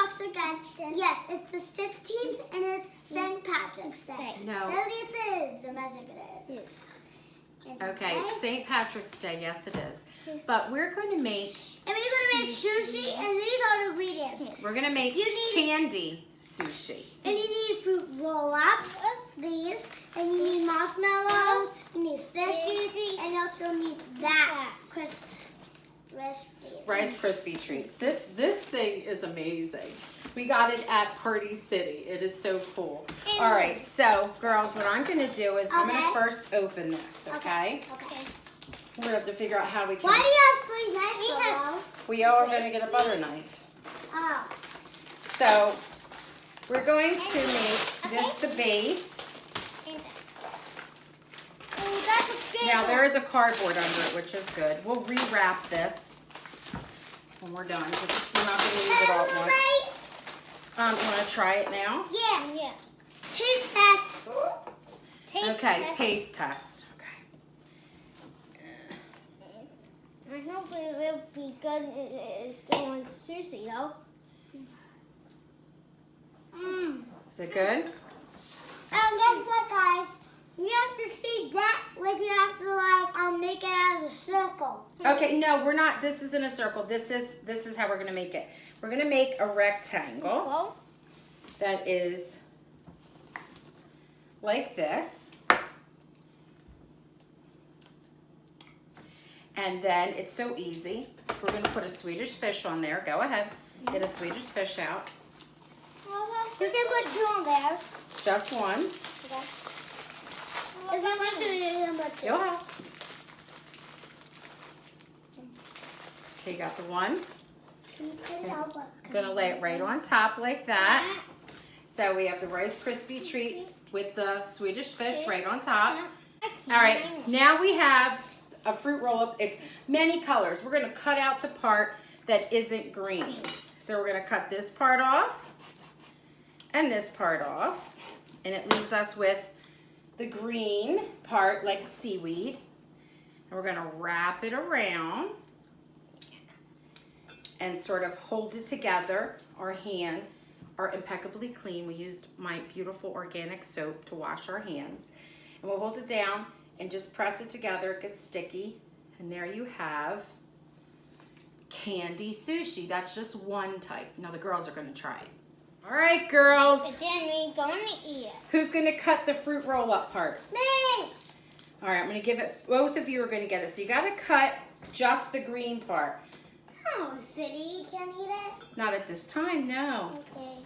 box again. Yes, it's the 16th and it's St. Patrick's Day. No. 30th is the magic it is. Okay, it's St. Patrick's Day. Yes, it is. But we're going to make. And we're going to make sushi, and these are the ingredients. We're going to make candy sushi. And you need fruit roll-ups, these, and you need marshmallows, you need fishies, and you also need that Rice Krispies Treats. This thing is amazing. We got it at Party City. It is so cool. All right, so girls, what I'm going to do is I'm going to first open this, okay? Okay. We're going to have to figure out how we can. Why do you have 3 knives? We are going to get a butter knife. Oh. So we're going to make this the base. Now there is a cardboard under it, which is good. We'll rewrap this when we're done, because we're not going to use it all at once. You want to try it now? Yeah. Taste test. Taste test. Okay. I hope it will be good. It's doing sushi though. Is it good? Guess what, guys? You have to speak that like you have to make it as a circle. Okay, no, we're not. This isn't a circle. This is how we're gonna make it. We're gonna make a rectangle that is like this. And then it's so easy. We're gonna put a Swedish fish on there. Go ahead. Get a Swedish fish out. You can put 2 on there. Just one. Okay. If you want to, you can put 2. Go ahead. Okay, you got the one. Can you put it out? I'm gonna lay it right on top like that. So we have the Rice Krispie Treat with the Swedish fish right on top. All right, now we have a fruit roll-up. It's many colors. We're gonna cut out the part that isn't green. So we're gonna cut this part off and this part off. And it leaves us with the green part like seaweed. And we're gonna wrap it around and sort of hold it together. Our hands are impeccably clean. We used my beautiful organic soap to wash our hands. And we'll hold it down and just press it together. It gets sticky. And there you have candy sushi. That's just one type. Now the girls are gonna try it. All right, girls. And then we're going to eat it. Who's gonna cut the fruit roll-up part? Me! All right, I'm gonna give it, both of you are gonna get it. So you gotta cut just the green part. Oh, City, you can't eat it? Not at this time, no. Okay.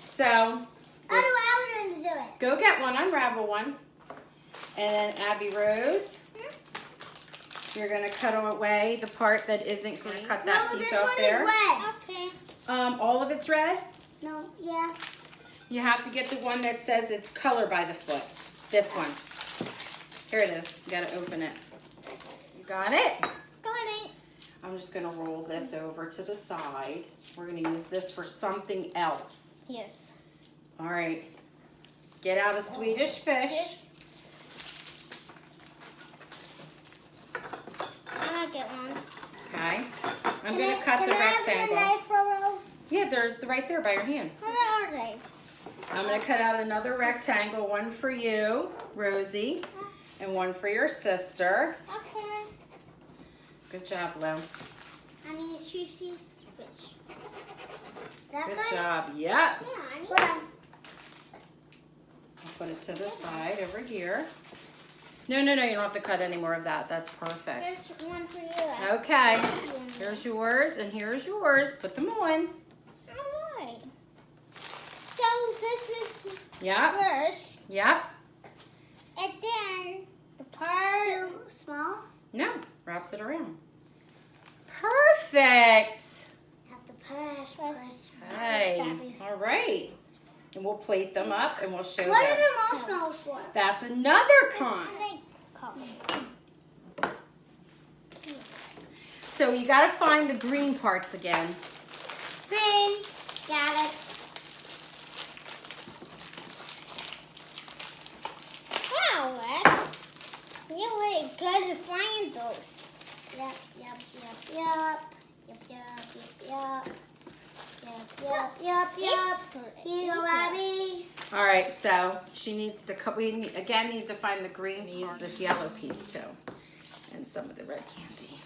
So, How do I want to do it? go get one, unravel one. And then Abby Rose, you're gonna cut away the part that isn't green. Cut that piece off there. Okay. All of it's red? No, yeah. You have to get the one that says it's color by the foot. This one. Here it is. You gotta open it. You got it? Got it. I'm just gonna roll this over to the side. We're gonna use this for something else. Yes. All right. Get out a Swedish fish. I'll get one. Okay. I'm gonna cut the rectangle. Can I have a knife for Rose? Yeah, they're right there by your hand. How are they? I'm gonna cut out another rectangle, one for you, Rosie, and one for your sister. Okay. Good job, Lo. I need Sushi's fish. That Good good? job. Yep. Yeah, I need one. I'll put it to the side over here. No, you don't have to cut any more of that. That's perfect. There's one for you. Okay. Here's yours and here's yours. Put them on. Alright. So this is Yep. first. Yep. And then the part. Too small? No. Wraps it around. Perfect. Have to push. Hey. All right. And we'll plate them up and we'll show What them. are the marshmallows for? That's another kind. So you got to find the green parts again. Green. Got it. Wow, Rex. You're really good at finding those. Yep. Yup. Here you go, Abby. All right, so she needs to cut. We again need to find the green. Use this yellow piece too, and some of the red candy.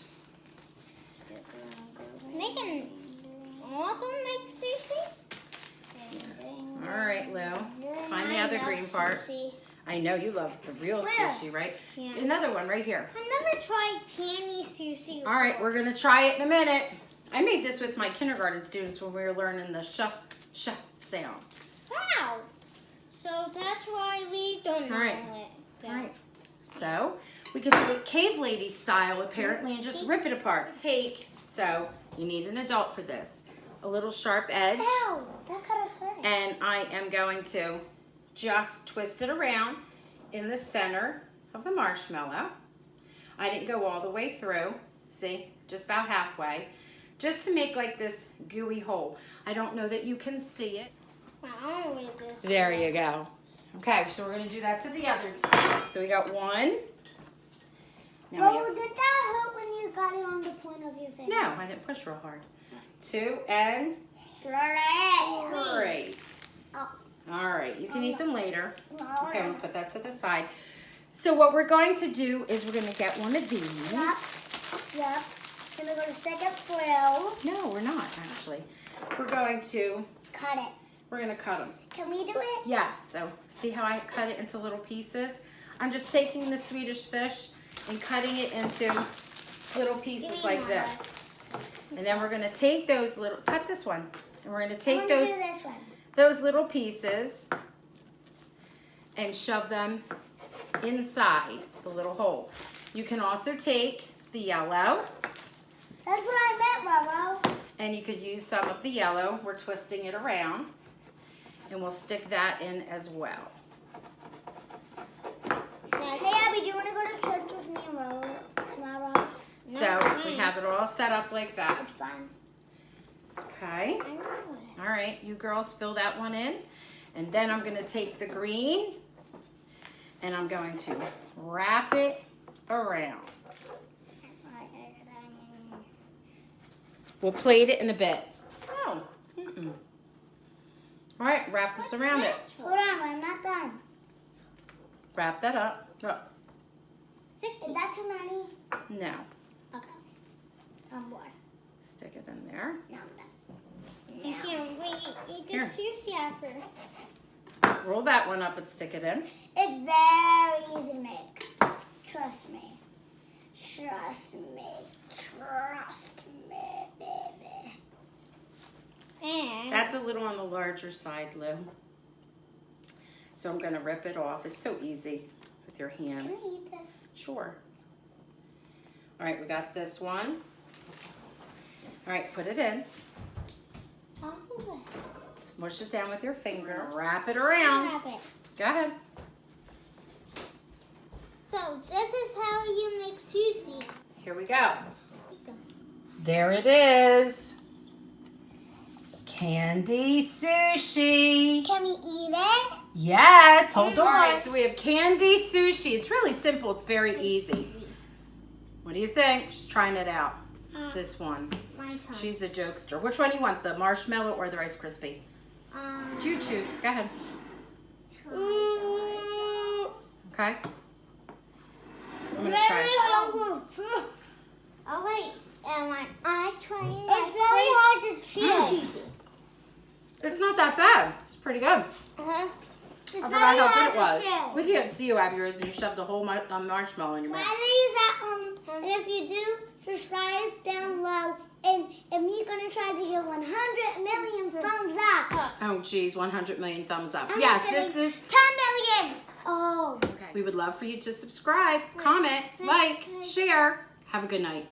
Making want to make sushi? All right, Lou. Find the other green part. Sushi. I know you love the real Where? sushi, right? Yeah. Another one right here. I never tried candy sushi before. All right, we're gonna try it in a minute. I made this with my kindergarten students when we were learning the sh sound. Wow. So that's why we don't know All right. it. All right. So we can do it cave lady style apparently and just rip it apart. So you need an adult for this. A little sharp edge. Ow, that kind of hurt. And I am going to just twist it around in the center of the marshmallow. I didn't go all the way through. See, just about halfway. Just to make like this gooey hole. I don't know that you can see it. Wow, I don't read this. There you go. Okay, so we're gonna do that to the other two. So we got one. Now we Well, have, did that hurt when you got it on the point of your finger? no, I didn't push real hard. 2 and 3. Oh. All right, you can eat them later. Okay, I'm Okay. gonna put that to the side. So what we're going to do is we're gonna get one of these. Yep. Then we're going to stick it through. No, we're not actually. We're going to Cut it. cut them. Can we do it? Yes, so see how I cut it into little pieces? I'm just taking the Swedish fish and cutting it into little pieces like this. And then we're gonna take those little, cut this one. And we're gonna take I'm those, gonna do this one. those little pieces and shove them inside the little hole. You can also take the yellow, That's what I meant, Roro. and you could use some of the yellow. We're twisting it around, and we'll stick that in as well. Hey, Abby, do you want to go to church with me and Roro tomorrow? So we have it all set up like that. It's fun. Okay. I know it. All right, you girls fill that one in. And then I'm gonna take the green and I'm going to wrap it around. We'll plate it in a bit. Oh. All right, wrap this around it. Hold on, I'm not done. Wrap that up. Oh, Is that too many? no. Okay. More. Stick it in there. No, I'm done. Can't we eat the Here. sushi after? Roll that one up and stick it in. It's very easy to make. Trust me. Trust me. Trust me, baby. And That's a little on the larger side, Lou. So I'm gonna rip it off. It's so easy with your hands. can we eat this? Sure. All right, we got this one. All right, put it in. Oh, Smush it down with your finger. Wrap it around. wrap it. Go ahead. So this is how you make sushi. Here we go. There it is. Candy sushi. Can we eat it? Yes, hold on. All right, so we have candy sushi. It's really simple. It's very easy. What do you think? Just trying it out. This one. My turn. She's the jokester. Which one do you want? The marshmallow or the Rice Krispie? You choose. Go ahead. Okay. I'm gonna try. Oh wait, am I trying? It's very hard to chew. It's not that bad. It's pretty good. It's I forgot how good it was. We can't see you, Abby Rose, and you shoved a whole marshmallow in your mouth. And if you do, subscribe down below. And you're gonna try to get 100 million thumbs up. Oh, geez, 100 million thumbs up. I'm Yes, kidding. this is. 10 million. Oh. Okay. We would love for you to subscribe, comment, like, share. Have a good night.